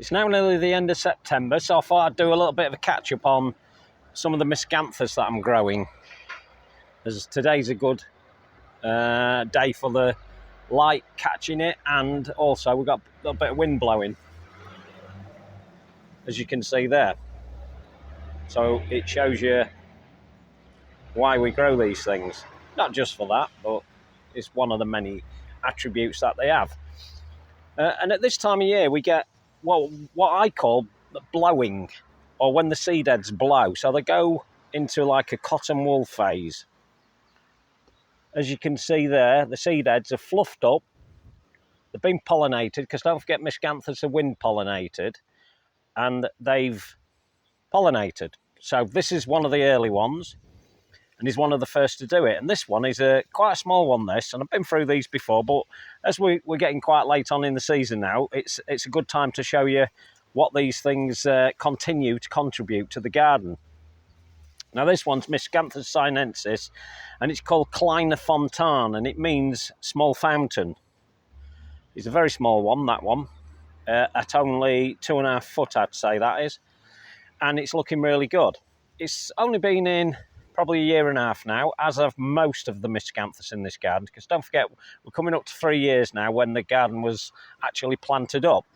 It's now nearly the end of September, so I thought I'd do a little bit of a catch-up on some of the Miscanthus that I'm growing, as today's a good day for the light catching it, and also we've got a little bit of wind blowing, as you can see there. So it shows you why we grow these things. Not just for that, but it's one of the many attributes that they have. And at this time of year, we get what I call blowing, or when the seed heads blow. So they go into like a cotton wool phase. As you can see there, the seed heads are fluffed up. They've been pollinated, because don't forget Miscanthus are wind pollinated, and they've pollinated. So this is one of the early ones, and he's one of the first to do it. And this one is quite a small one, this, and I've been through these before, but as we're getting quite late on in the season now, it's a good time to show you what these things continue to contribute to the garden. Now this one's Miscanthus sinensis, and it's called Kleine Fontaine, and it means small fountain. It's a very small one, that one, at only 2.5 foot, I'd say that is, and it's looking really good. It's only been in probably a year and a half now, as have most of the Miscanthus in this garden, because don't forget, we're coming up to 3 years now when the garden was actually planted up.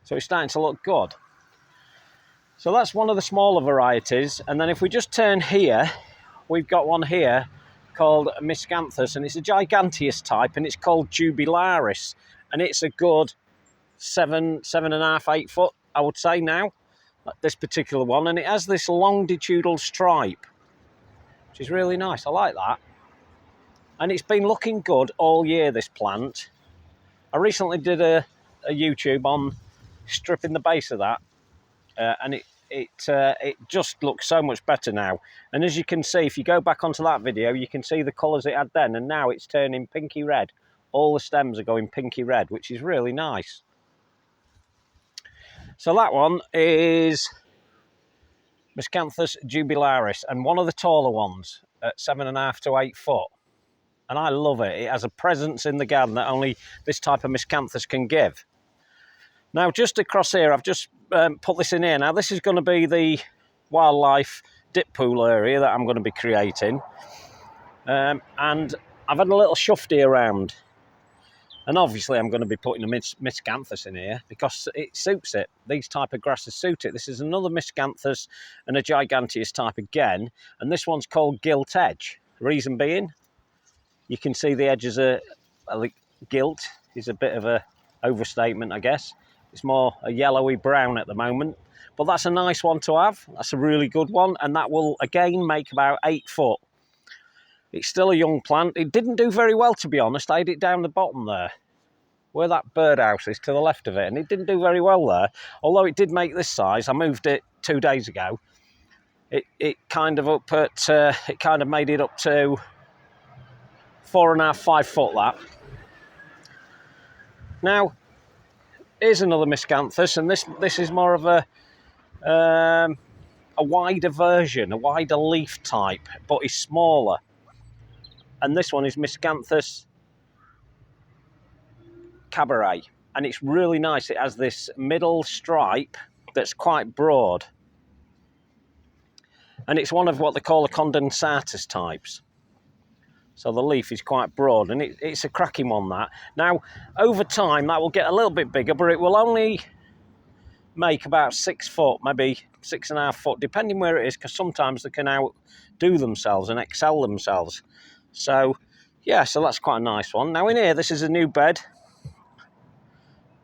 So it's starting to look good. So that's one of the smaller varieties. And then if we just turn here, we've got one here called Miscanthus, and it's a giganteous type, and it's called Jubilaris. And it's a good 7.5, 8 foot, I would say now, this particular one. And it has this longitudinal stripe, which is really nice. I like that. And it's been looking good all year, this plant. I recently did a YouTube on stripping the base of that, and it just looks so much better now. And as you can see, if you go back onto that video, you can see the colours it had then, and now it's turning pinky red. All the stems are going pinky red, which is really nice. So that one is Miscanthus Jubilaris, and one of the taller ones at 7.5 to 8 foot. And I love it. It has a presence in the garden that only this type of Miscanthus can give. Now, just across here, I've just put this in here. Now, this is going to be the wildlife dip pool area that I'm going to be creating. And I've had a little shufty around. And obviously, I'm going to be putting a Miscanthus in here because it suits it. These type of grasses suit it. This is another Miscanthus and a giganteous type again. And this one's called Gilt Edge. Reason being, you can see the edges are gilt. Is a bit of a overstatement, I guess. It's more a yellowy brown at the moment. But that's a nice one to have. That's a really good one. And that will, again, make about 8 foot. It's still a young plant. It didn't do very well, to be honest. I had it down the bottom there, where that birdhouse is to the left of it. And it didn't do very well there. Although it did make this size. I moved it 2 days ago. It kind of made it up to 4.5, 5 foot, that. Now, here's another Miscanthus, and this is more of a wider version, a wider leaf type, but it's smaller. And this one is Miscanthus Cabaret, and it's really nice. It has this middle stripe that's quite broad, and it's one of what they call a condensatus types. So the leaf is quite broad, and it's a cracking one, that. Now, over time, that will get a little bit bigger, but it will only make about 6 foot, maybe 6.5 foot, depending where it is, because sometimes they can outdo themselves and excel themselves. So, yeah, so that's quite a nice one. Now, in here, this is a new bed,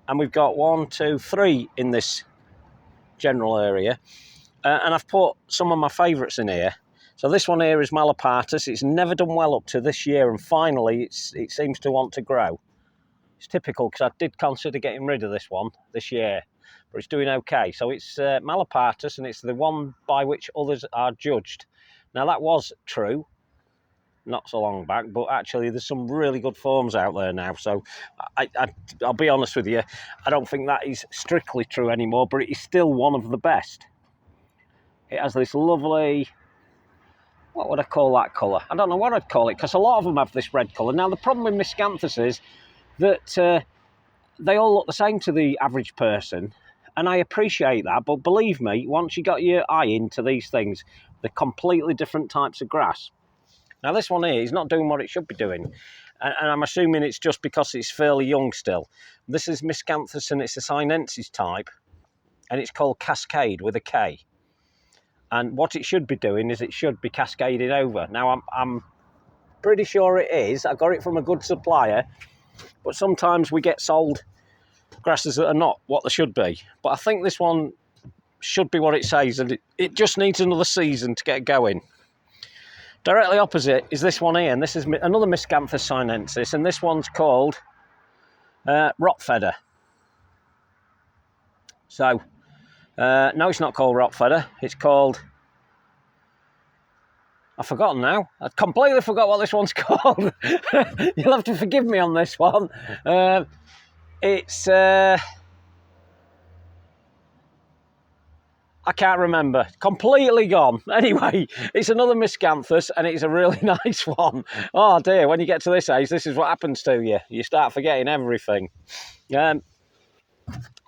and we've got 1, 2, 3 in this general area, and I've put some of my favourites in here. So this one here is Malapartis. It's never done well up to this year, and finally it seems to want to grow. It's typical, because I did consider getting rid of this one this year, but it's doing okay. So it's Malapartis, and it's the one by which others are judged. Now, that was true not so long back, but actually there's some really good forms out there now. So I'll be honest with you, I don't think that is strictly true anymore, but it is still one of the best. It has this lovely, what would I call that colour? I don't know what I'd call it, because a lot of them have this red colour. Now, the problem with Miscanthus is that they all look the same to the average person, and I appreciate that, but believe me, once you got your eye into these things, they're completely different types of grass. Now this one here is not doing what it should be doing, and I'm assuming it's just because it's fairly young still. This is Miscanthus, and it's a sinensis type, and it's called Cascade with a K. And what it should be doing is it should be cascading over. Now I'm pretty sure it is. I got it from a good supplier, but sometimes we get sold grasses that are not what they should be. But I think this one should be what it says, and it just needs another season to get going. Directly opposite is this one here, and this is another Miscanthus sinensis, and this one's called Rock Feather. So, no, it's not called Rock Feather. It's called... I've forgotten now. I completely forgot what this one's called. You'll have to forgive me on this one. It's... I can't remember. Completely gone. Anyway, it's another Miscanthus, and it's a really nice one. Oh dear, when you get to this age, this is what happens to you. You start forgetting everything. But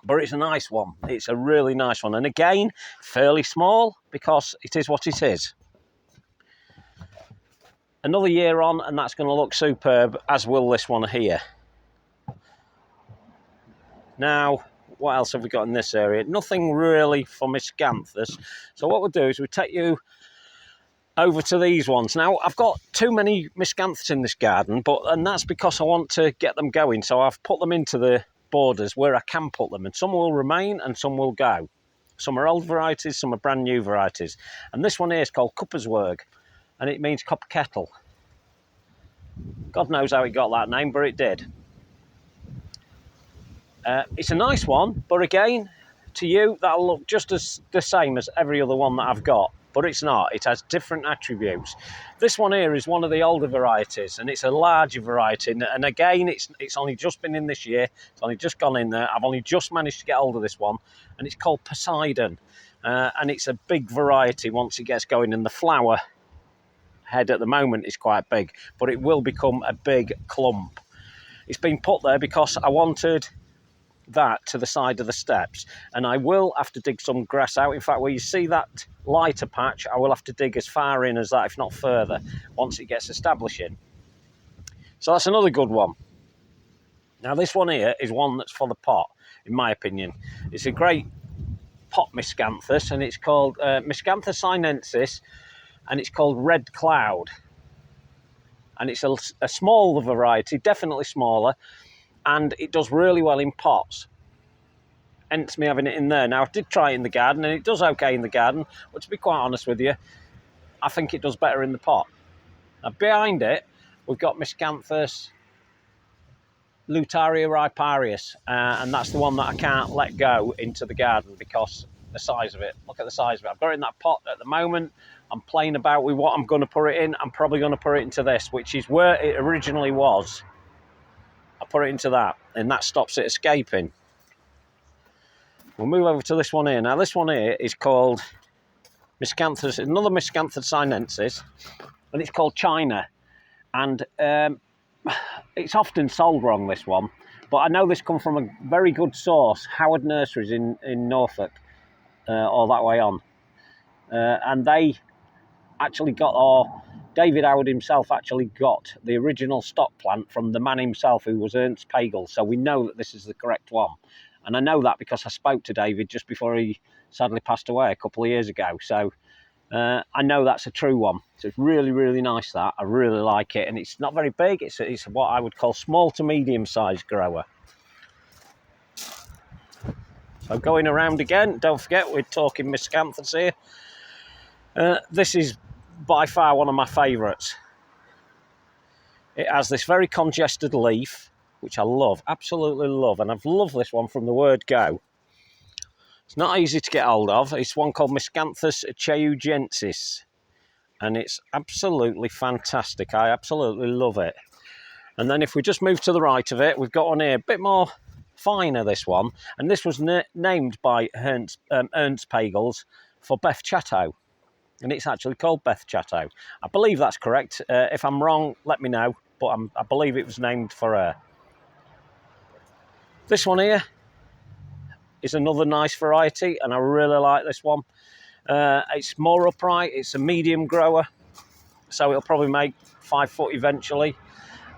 it's a nice one. It's a really nice one. And again, fairly small, because it is what it is. Another year on, and that's going to look superb, as will this one here. Now, what else have we got in this area? Nothing really for Miscanthus. So what we'll do is we'll take you over to these ones. Now, I've got too many Miscanthus in this garden, and that's because I want to get them going. So I've put them into the borders where I can put them, and some will remain and some will go. Some are old varieties, some are brand new varieties. And this one here is called Kupperswerg, and it means copper kettle. God knows how it got that name, but it did. It's a nice one, but again, to you, that'll look just as the same as every other one that I've got, but it's not. It has different attributes. This one here is one of the older varieties, and it's a larger variety, and again, it's only just been in this year. It's only just gone in there. I've only just managed to get hold of this one, and it's called Poseidon, and it's a big variety once it gets going, and the flower head at the moment is quite big, but it will become a big clump. It's been put there because I wanted that to the side of the steps, and I will have to dig some grass out. In fact, where you see that lighter patch, I will have to dig as far in as that, if not further, once it gets establishing. So that's another good one. Now this one here is one that's for the pot, in my opinion. It's a great pot Miscanthus, and it's called Miscanthus sinensis, and it's called Red Cloud, and it's a smaller variety, definitely smaller, and it does really well in pots, hence me having it in there. Now, I did try it in the garden, and it does okay in the garden, but to be quite honest with you, I think it does better in the pot. Now, behind it, we've got Miscanthus Lutaria riparius, and that's the one that I can't let go into the garden because the size of it. Look at the size of it. I've got it in that pot at the moment. I'm playing about with what I'm going to put it in. I'm probably going to put it into this, which is where it originally was. I put it into that, and that stops it escaping. We'll move over to this one here. Now, this one here is called Miscanthus, another Miscanthus sinensis, and it's called China. And it's often sold wrong, this one, but I know this comes from a very good source, Howard Nurseries in Norfolk, all that way on. And they actually got, or David Howard himself actually got the original stock plant from the man himself, who was Ernst Pagel. So we know that this is the correct one. And I know that because I spoke to David just before he sadly passed away a couple of years ago. So I know that's a true one. So it's really, really nice, that. I really like it. And it's not very big. It's what I would call small to medium-sized grower. So going around again, don't forget we're talking Miscanthus here. This is by far one of my favourites. It has this very congested leaf, which I love, absolutely love, and I've loved this one from the word go. It's not easy to get hold of. It's one called Miscanthus cheugensis, and it's absolutely fantastic. I absolutely love it. And then if we just move to the right of it, we've got one here, a bit more finer, this one, and this was named by Ernst Pagels for Beth Chatto. And it's actually called Beth Chatto. I believe that's correct. If I'm wrong, let me know. But I believe it was named for her. This one here is another nice variety, and I really like this one. It's more upright, it's a medium grower, so it'll probably make 5 foot eventually,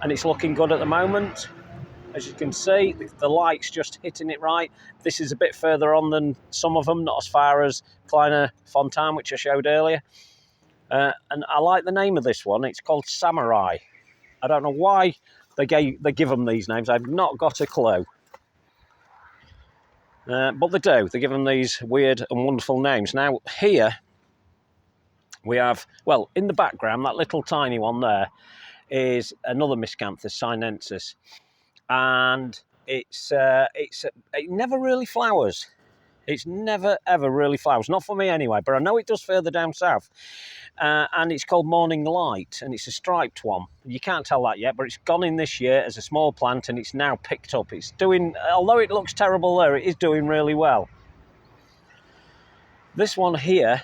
and it's looking good at the moment. As you can see, the light's just hitting it right. This is a bit further on than some of them, not as far as Kleiner Fontaine, which I showed earlier. And I like the name of this one. It's called Samurai. I don't know why they give them these names. I've not got a clue. But they do. They give them these weird and wonderful names. Now, here we have, well, in the background, that little tiny one there is another Miscanthus sinensis. And it never really flowers. It's never, ever really flowers. Not for me anyway, but I know it does further down south. And it's called Morning Light, and it's a striped one. You can't tell that yet, but it's gone in this year as a small plant, and it's now picked up. It's doing, although it looks terrible there, it is doing really well. This one here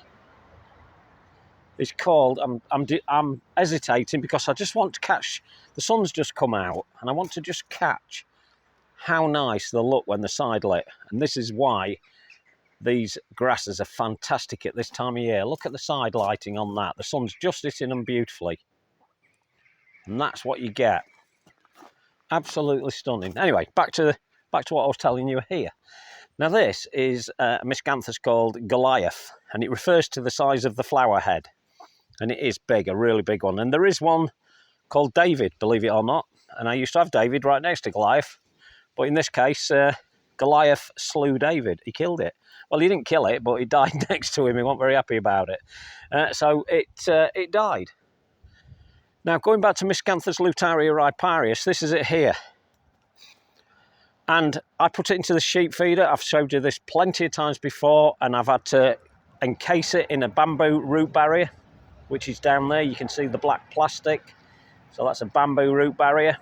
is called, I'm hesitating because I just want to catch, the sun's just come out, and I want to just catch how nice they'll look when they're side lit. And this is why these grasses are fantastic at this time of year. Look at the side lighting on that. The sun's just hitting them beautifully. And that's what you get. Absolutely stunning. Anyway, back to what I was telling you here. Now this is a Miscanthus called Goliath, and it refers to the size of the flower head. And it is big, a really big one. And there is one called David, believe it or not. And I used to have David right next to Goliath. But in this case, Goliath slew David. He killed it. Well, he didn't kill it, but he died next to him. He wasn't very happy about it. So it died. Now, going back to Miscanthus Lutaria riparius, this is it here. And I put it into the sheep feeder. I've showed you this plenty of times before, and I've had to encase it in a bamboo root barrier, which is down there. You can see the black plastic. So that's a bamboo root barrier.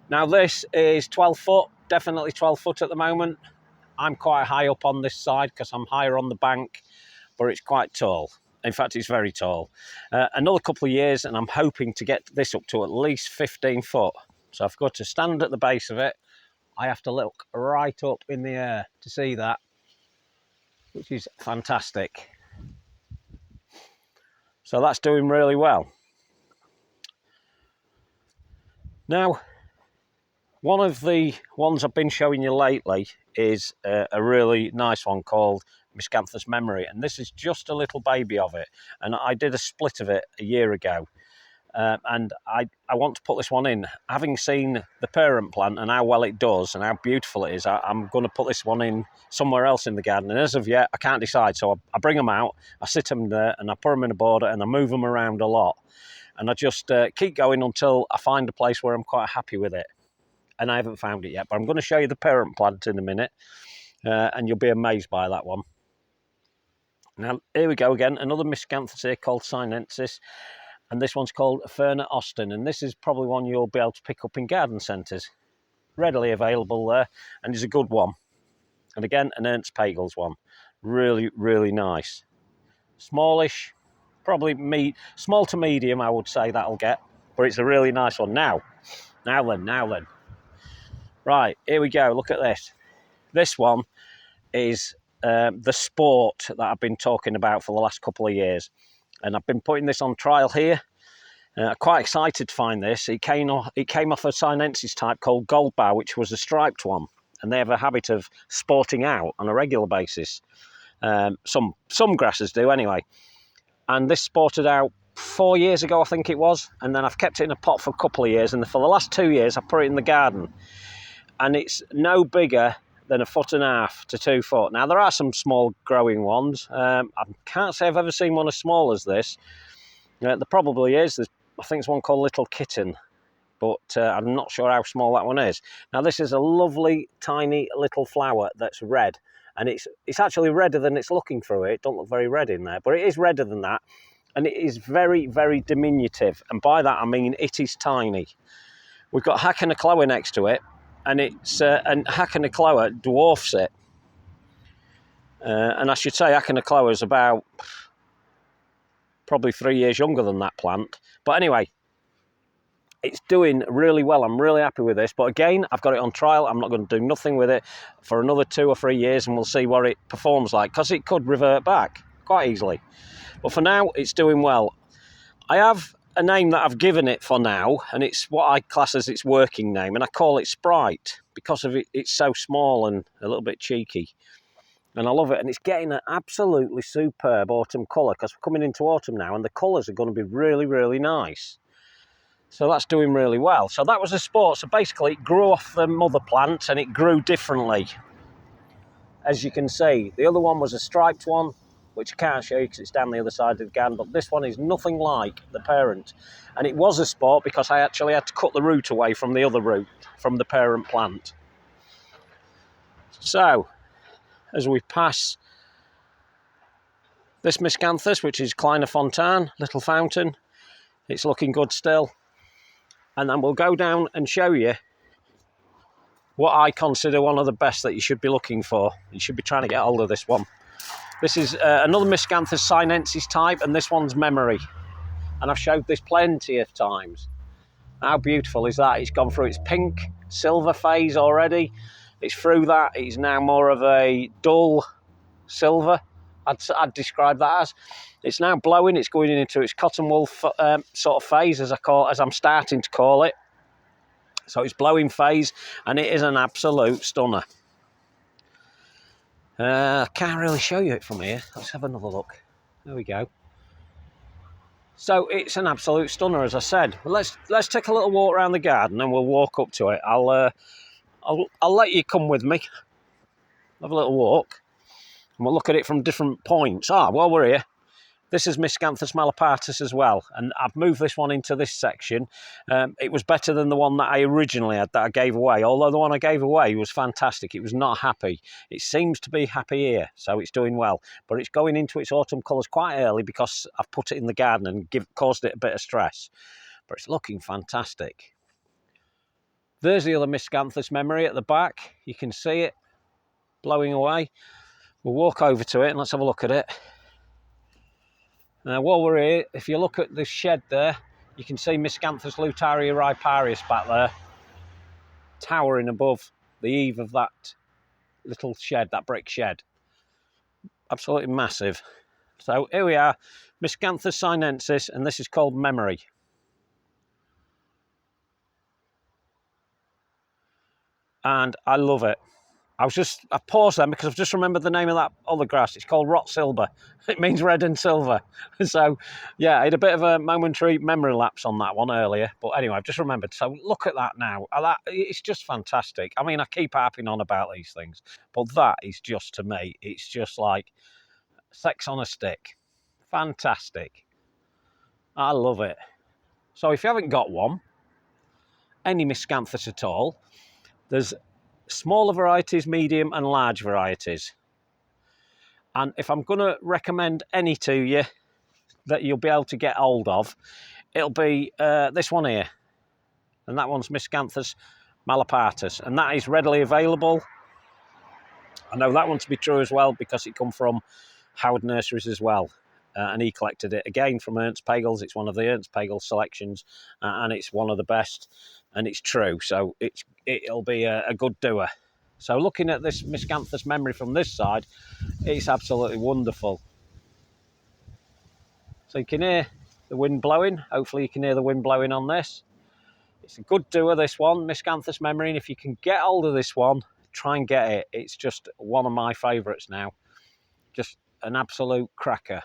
Now this is 12 foot, definitely 12 foot at the moment. I'm quite high up on this side because I'm higher on the bank, but it's quite tall. In fact, it's very tall. Another couple of years and I'm hoping to get this up to at least 15 foot. So I've got to stand at the base of it. I have to look right up in the air to see that, which is fantastic. So that's doing really well. Now, one of the ones I've been showing you lately is a really nice one called Miscanthus Memory, and this is just a little baby of it. And I did a split of it a year ago, and I want to put this one in. Having seen the parent plant and how well it does and how beautiful it is, I'm going to put this one in somewhere else in the garden. And as of yet, I can't decide. So I bring them out, I sit them there, and I put them in a border, and I move them around a lot. And I just keep going until I find a place where I'm quite happy with it. And I haven't found it yet, but I'm going to show you the parent plant in a minute, and you'll be amazed by that one. Now, here we go again, another Miscanthus here called sinensis, and this one's called Ferna Austin, and this is probably one you'll be able to pick up in garden centres. Readily available there, and is a good one. And again, an Ernst Pagels one. Really, really nice. Smallish, probably small to medium, I would say that'll get, but it's a really nice one. Now then. Right, here we go, look at this. This one is the sport that I've been talking about for the last couple of years. And I've been putting this on trial here. Quite excited to find this. It came off a sinensis type called Goldbow, which was a striped one. And they have a habit of sporting out on a regular basis. Some grasses do anyway. And this sported out 4 years ago, I think it was. And then I've kept it in a pot for a couple of years. And for the last 2 years, I put it in the garden. And it's no bigger than 1.5 foot to 2 foot. Now, there are some small growing ones. I can't say I've ever seen one as small as this. There probably is. I think there's one called Little Kitten, but I'm not sure how small that one is. Now, this is a lovely, tiny little flower that's red. And it's actually redder than it's looking through it. It don't look very red in there, but it is redder than that. And it is very, very diminutive. And by that, I mean it is tiny. We've got Hackanaklawa next to it. And Hackanaklawa dwarfs it. And I should say Hackanaklawa is about probably 3 years younger than that plant. But anyway, It's doing really well. I'm really happy with this. But again, I've got it on trial. I'm not going to do nothing with it for another 2 or 3 years, and we'll see what it performs like, because it could revert back quite easily. But for now, it's doing well. I have a name that I've given it for now, and it's what I class as its working name, and I call it Sprite because of it's so small and a little bit cheeky. And I love it, and it's getting an absolutely superb autumn colour, because we're coming into autumn now, and the colours are going to be really, really nice. So that's doing really well. So that was a sport. So basically it grew off the mother plant, and it grew differently. As you can see, the other one was a striped one, which I can't show you because it's down the other side of the garden, but this one is nothing like the parent. And it was a sport because I actually had to cut the root away from the other root, from the parent plant. So, as we pass this Miscanthus, which is Kleiner Fontaine, little fountain, it's looking good still. And then we'll go down and show you what I consider one of the best that you should be looking for. You should be trying to get hold of this one. This is another Miscanthus sinensis type, and this one's Memory. And I've showed this plenty of times. How beautiful is that? It's gone through its pink silver phase already. It's through that. It's now more of a dull silver, I'd describe that as. It's now blowing. It's going into its cotton wool sort of phase, as I'm starting to call it. So it's blowing phase, and it is an absolute stunner. I can't really show you it from here. Let's have another look. There we go. So it's an absolute stunner, as I said. Let's take a little walk around the garden, and we'll walk up to it. I'll let you come with me. Have a little walk, and we'll look at it from different points. While we're here, this is Miscanthus Malapartis as well, and I've moved this one into this section. It was better than the one that I originally had, that I gave away, although the one I gave away was fantastic. It was not happy. It seems to be happy here, so it's doing well, but it's going into its autumn colours quite early because I've put it in the garden and caused it a bit of stress, but it's looking fantastic. There's the other Miscanthus Memory at the back. You can see it blowing away. We'll walk over to it and let's have a look at it. Now, while we're here, if you look at this shed there, you can see Miscanthus Lutaria riparius back there, towering above the eave of that little shed, that brick shed. Absolutely massive. So here we are, Miscanthus sinensis, and this is called Memory. And I love it. I paused then because I've just remembered the name of that other grass. It's called rot silver. It means red and silver. So, yeah, I had a bit of a momentary memory lapse on that one earlier. But anyway, I've just remembered. So look at that now. It's just fantastic. I mean, I keep harping on about these things, but that is just, to me, it's just like sex on a stick. Fantastic. I love it. So if you haven't got one, any Miscanthus at all, there's smaller varieties, medium and large varieties. And if I'm going to recommend any to you that you'll be able to get hold of, it'll be this one here. And that one's Miscanthus Malapartis. And that is readily available. I know that one to be true as well because it come from Howard Nurseries as well. And he collected it again from Ernst Pagel's. It's one of the Ernst Pagel selections, and it's one of the best, and it's true. So it'll be a good doer. So looking at this Miscanthus Memory from this side, it's absolutely wonderful. So you can hear the wind blowing. Hopefully you can hear the wind blowing on this. It's a good doer, this one, Miscanthus Memory, and if you can get hold of this one, try and get it. It's just one of my favourites now. Just an absolute cracker.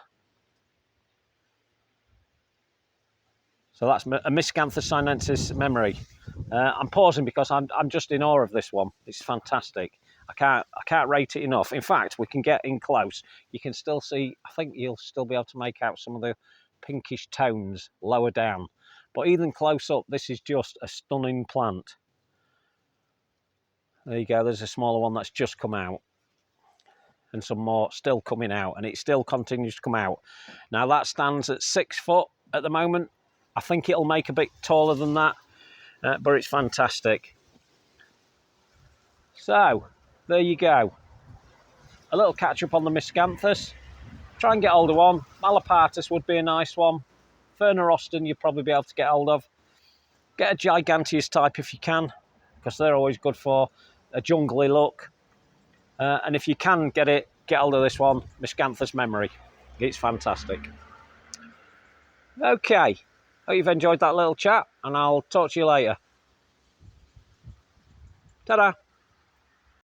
So that's a Miscanthus sinensis Memory. I'm pausing because I'm just in awe of this one. It's fantastic. I can't rate it enough. In fact, we can get in close. You can still see, I think you'll still be able to make out some of the pinkish tones lower down. But even close up, this is just a stunning plant. There you go, there's a smaller one that's just come out. And some more still coming out, and it still continues to come out. Now that stands at 6 foot at the moment. I think it'll make a bit taller than that, but it's fantastic. So, there you go. A little catch up on the Miscanthus. Try and get hold of one. Malapartis would be a nice one. Ferna Austin you'd probably be able to get hold of. Get a Giganteus type if you can, because they're always good for a jungly look. And if you can get hold of this one, Miscanthus Memory. It's fantastic. Okay, hope you've enjoyed that little chat, and I'll talk to you later. Ta-da!